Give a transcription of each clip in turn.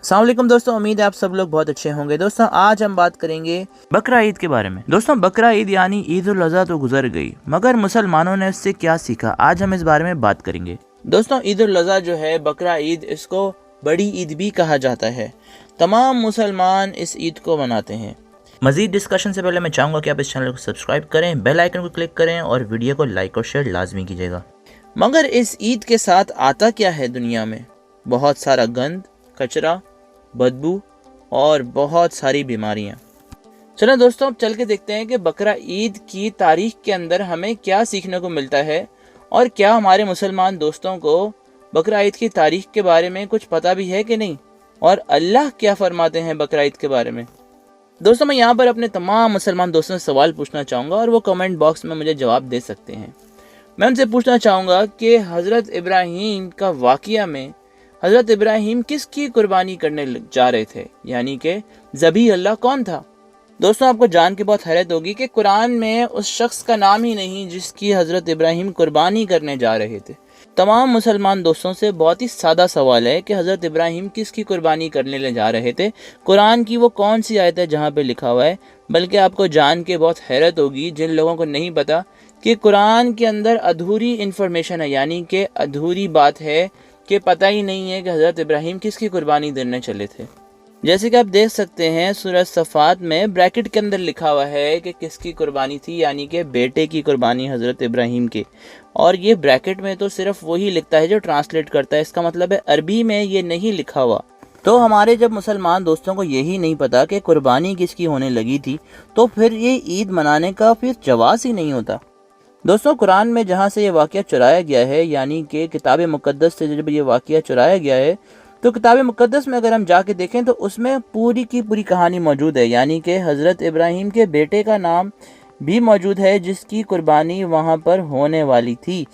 अस्सलाम वालेकुम दोस्तों, उम्मीद है आप सब लोग बहुत अच्छे होंगे। दोस्तों आज हम बात करेंगे बकरा ईद के बारे में। दोस्तों बकरा ईद यानी ईद उल अज़हा तो गुजर गई, मगर मुसलमानों ने इससे क्या सीखा, आज हम इस बारे में बात करेंगे। दोस्तों ईद उल अज़हा जो है, बकरा ईद, इसको बड़ी ईद भी कहा जाता है। तमाम मुसलमान इस ईद को मनाते हैं। मजीद डिस्कशन से पहले मैं चाहूँगा कि आप इस चैनल को सब्सक्राइब करें, बेल आइकन को क्लिक करें और वीडियो को लाइक और शेयर लाजमी कीजिएगा। मगर इस ईद के साथ आता क्या है दुनिया में? बहुत सारा गंद, कचरा, बदबू और बहुत सारी बीमारियां। चलो दोस्तों अब चल के देखते हैं कि बकरा ईद की तारीख के अंदर हमें क्या सीखने को मिलता है और क्या हमारे मुसलमान दोस्तों को बकरा ईद की तारीख के बारे में कुछ पता भी है कि नहीं, और अल्लाह क्या फरमाते हैं बकरा ईद के बारे में। दोस्तों मैं यहाँ पर अपने तमाम मुसलमान दोस्तों से सवाल पूछना चाहूँगा और वो कमेंट बॉक्स में मुझे जवाब दे सकते हैं। मैं उनसे पूछना चाहूँगा कि हज़रत इब्राहीम का वाक़या में हज़रत इब्राहीम किसकी कुर्बानी करने जा रहे थे, यानी कि ज़बी अल्लाह कौन था। दोस्तों आपको जान के बहुत हैरत होगी कि कुरान में उस शख्स का नाम ही नहीं जिसकी हज़रत इब्राहीम कुर्बानी करने जा रहे थे। तमाम मुसलमान दोस्तों से बहुत ही सादा सवाल है कि हज़रत इब्राहीम किसकी कुर्बानी करने ले जा रहे थे, कुरान की वो कौन सी आयत है जहाँ पे लिखा हुआ है। बल्कि आपको जान के बहुत हैरत होगी जिन लोगों को नहीं पता कि कुरान के अंदर अधूरी इन्फॉर्मेशन है, यानी कि अधूरी बात है कि पता ही नहीं है कि हज़रत इब्राहीम किसकी कुर्बानी देने चले थे। जैसे कि आप देख सकते हैं सूरह सफ़ात में ब्रैकेट के अंदर लिखा हुआ है कि किसकी कुर्बानी थी, यानी कि बेटे की कुर्बानी हज़रत इब्राहीम के। और ये ब्रैकेट में तो सिर्फ वही लिखता है जो ट्रांसलेट करता है, इसका मतलब है अरबी में ये नहीं लिखा हुआ। तो हमारे जब मुसलमान दोस्तों को यही नहीं पता कि कुर्बानी किसकी होने लगी थी, तो फिर ये ईद मनाने का फिर जवाज़ ही नहीं होता। दोस्तों कुरान में जहाँ से ये वाक़या चुराया गया है, यानी कि किताब मुक़द्दस से जब ये वाक़या चुराया गया है, तो किताब मुक़द्दस में अगर हम जाके देखें तो उसमें पूरी की पूरी कहानी मौजूद है, यानी कि हज़रत इब्राहीम के बेटे का नाम भी मौजूद है जिसकी कुर्बानी वहाँ पर होने वाली थी।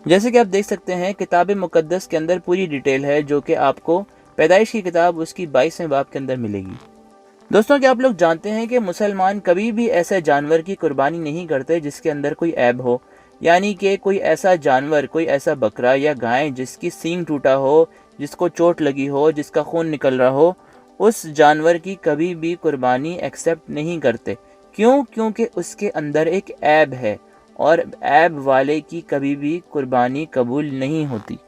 जैसे कि आप देख सकते हैं किताब मुक़द्दस के अंदर पूरी डिटेल है, जो कि आपको पैदाइश की किताब उसकी 22वें बाब के अंदर मिलेगी। दोस्तों क्या आप लोग जानते हैं कि मुसलमान कभी भी ऐसे जानवर की कुर्बानी नहीं करते जिसके अंदर कोई ऐब हो, यानी कि कोई ऐसा जानवर, कोई ऐसा बकरा या गाय जिसकी सींग टूटा हो, जिसको चोट लगी हो, जिसका खून निकल रहा हो, उस जानवर की कभी भी कुर्बानी एक्सेप्ट नहीं करते। क्यों? क्योंकि उसके अंदर एक ऐब है और ऐब वाले की कभी भी कुर्बानी कबूल नहीं होती।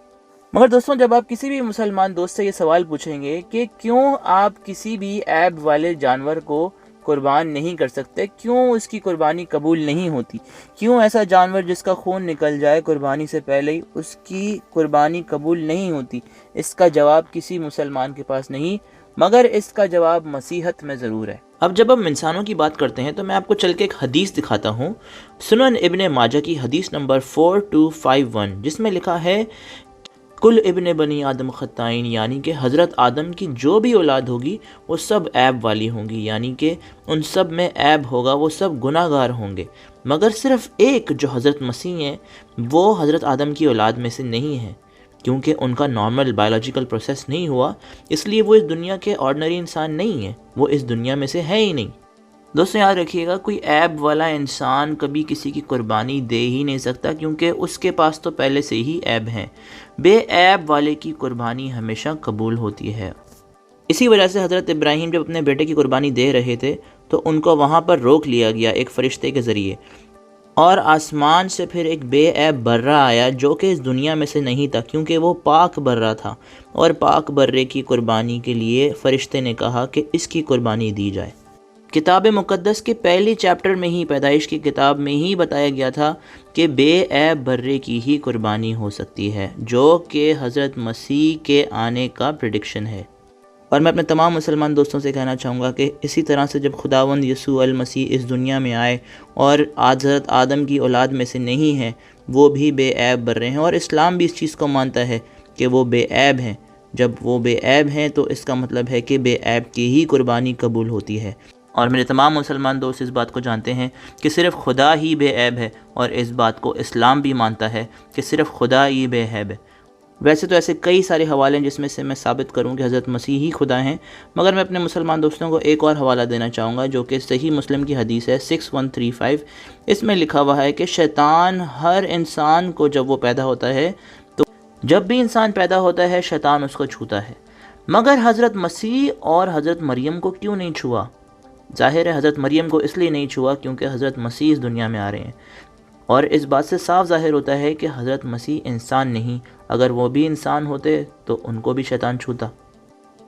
मगर दोस्तों जब आप किसी भी मुसलमान दोस्त से ये सवाल पूछेंगे कि क्यों आप किसी भी ऐब वाले जानवर को कुर्बान नहीं कर सकते, क्यों उसकी कुर्बानी कबूल नहीं होती, क्यों ऐसा जानवर जिसका खून निकल जाए कुर्बानी से पहले ही उसकी कुर्बानी कबूल नहीं होती, इसका जवाब किसी मुसलमान के पास नहीं, मगर इसका जवाब मसीहत में ज़रूर है। अब जब हम इंसानों की बात करते हैं तो मैं आपको चल के एक हदीस दिखाता हूँ, सुनन इब्ने माजा की हदीस नंबर 4251, जिसमें लिखा है कुल इब्ने बनी आदम ख़त्ताइन, यानी कि हज़रत आदम की जो भी औलाद होगी वो सब ऐब वाली होंगी, यानी कि उन सब में ऐब होगा, वो सब गुनाहगार होंगे। मगर सिर्फ़ एक जो हज़रत मसीह हैं वो हज़रत आदम की औलाद में से नहीं है, क्योंकि उनका नॉर्मल बायोलॉजिकल प्रोसेस नहीं हुआ, इसलिए वो इस दुनिया के ऑर्डिनरी इंसान नहीं है, वो इस दुनिया में से है ही नहीं। दोस्तों याद रखिएगा, कोई ऐब वाला इंसान कभी किसी की कुर्बानी दे ही नहीं सकता, क्योंकि उसके पास तो पहले से ही ऐब हैं। बेऐब वाले की कुर्बानी हमेशा कबूल होती है। इसी वजह से हज़रत इब्राहीम जब अपने बेटे की कुर्बानी दे रहे थे तो उनको वहाँ पर रोक लिया गया एक फ़रिश्ते के ज़रिए, और आसमान से फिर एक बेऐब बर्रा आया जो कि इस दुनिया में से नहीं था, क्योंकि वो पाक बर्रा था, और पाक बर्रे की कुर्बानी के लिए फ़रिश्ते ने कहा कि इसकी कुर्बानी दी जाए। किताब मुक़द्दस के पहली चैप्टर में ही, पैदाइश की किताब में ही बताया गया था कि बेऐब बर्रे की ही कुर्बानी हो सकती है, जो कि हज़रत मसीह के आने का प्रेडिक्शन है। और मैं अपने तमाम मुसलमान दोस्तों से कहना चाहूँगा कि इसी तरह से जब खुदावंद यीशु अल मसीह इस दुनिया में आए और हज़रत आदम की औलाद में से नहीं है, वो भी बेऐब बर्रे हैं, और इस्लाम भी इस चीज़ को मानता है कि वो बेऐब हैं। जब वो बेऐब हैं तो इसका मतलब है कि बेऐब की ही कुर्बानी कबूल होती है। और मेरे तमाम मुसलमान दोस्त इस बात को जानते हैं कि सिर्फ़ खुदा ही बेऐब है, और इस बात को इस्लाम भी मानता है कि सिर्फ़ खुदा ही बेऐब है। वैसे तो ऐसे कई सारे हवाले हैं जिसमें से मैं साबित करूं कि हज़रत मसीह ही खुदा हैं, मगर मैं अपने मुसलमान दोस्तों को एक और हवाला देना चाहूँगा जो कि सही मुस्लिम की हदीस है 6135। इसमें लिखा हुआ है कि शैतान हर इंसान को जब वो पैदा होता है, तो जब भी इंसान पैदा होता है शैतान उसको छूता है, مگر حضرت مسیح اور حضرت مریم کو کیوں نہیں چھوا؟ ظاہر ہے حضرت مریم کو اس لیے نہیں چھوا کیونکہ حضرت مسیح اس دنیا میں آ رہے ہیں، اور اس بات سے صاف ظاہر ہوتا ہے کہ حضرت مسیح انسان نہیں، اگر وہ بھی انسان ہوتے تو ان کو بھی شیطان چھوتا۔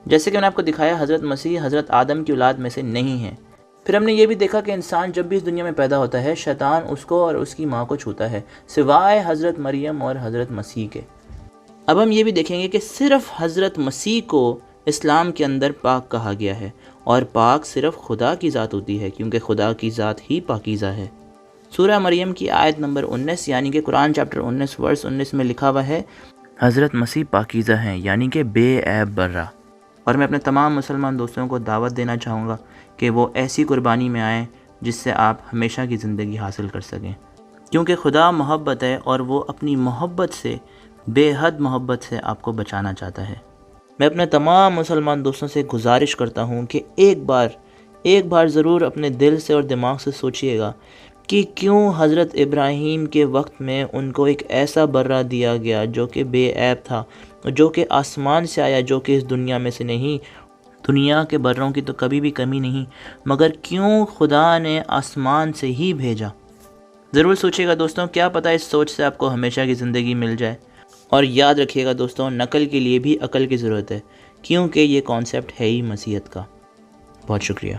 جیسے کہ میں نے آپ کو دکھایا، حضرت مسیح حضرت آدم کی اولاد میں سے نہیں ہیں۔ پھر ہم نے یہ بھی دیکھا کہ انسان جب بھی اس دنیا میں پیدا ہوتا ہے، شیطان اس کو اور اس کی ماں کو چھوتا ہے، سوائے حضرت مریم اور حضرت مسیح کے۔ اب ہم یہ بھی دیکھیں گے کہ صرف حضرت مسیح کو اسلام کے اندر پاک کہا گیا ہے، اور پاک صرف خدا کی ذات ہوتی ہے، کیونکہ خدا کی ذات ہی پاکیزہ ہے۔ سورہ مریم کی آیت نمبر 19 یعنی کہ قرآن چیپٹر 19 ورس 19 میں لکھا ہوا ہے، حضرت مسیح پاکیزہ ہیں یعنی کہ بے عیب برہ۔ اور میں اپنے تمام مسلمان دوستوں کو دعوت دینا چاہوں گا کہ وہ ایسی قربانی میں آئیں جس سے آپ ہمیشہ کی زندگی حاصل کر سکیں، کیونکہ خدا محبت ہے اور وہ اپنی محبت سے، بے حد محبت سے آپ کو بچانا چاہتا ہے۔ میں اپنے تمام مسلمان دوستوں سے گزارش کرتا ہوں کہ ایک بار ضرور اپنے دل سے اور دماغ سے سوچئے گا کہ کیوں حضرت ابراہیم کے وقت میں ان کو ایک ایسا برہ دیا گیا جو کہ بے عیب تھا، جو کہ آسمان سے آیا، جو کہ اس دنیا میں سے نہیں۔ دنیا کے بروں کی تو کبھی بھی کمی نہیں، مگر کیوں خدا نے آسمان سے ہی بھیجا؟ ضرور سوچیے گا دوستوں، کیا پتہ اس سوچ سے آپ کو ہمیشہ کی زندگی مل جائے۔ اور یاد رکھیے گا دوستوں، نقل کے لیے بھی عقل کی ضرورت ہے، کیونکہ یہ کانسیپٹ ہے ہی مسیحیت کا۔ بہت شکریہ۔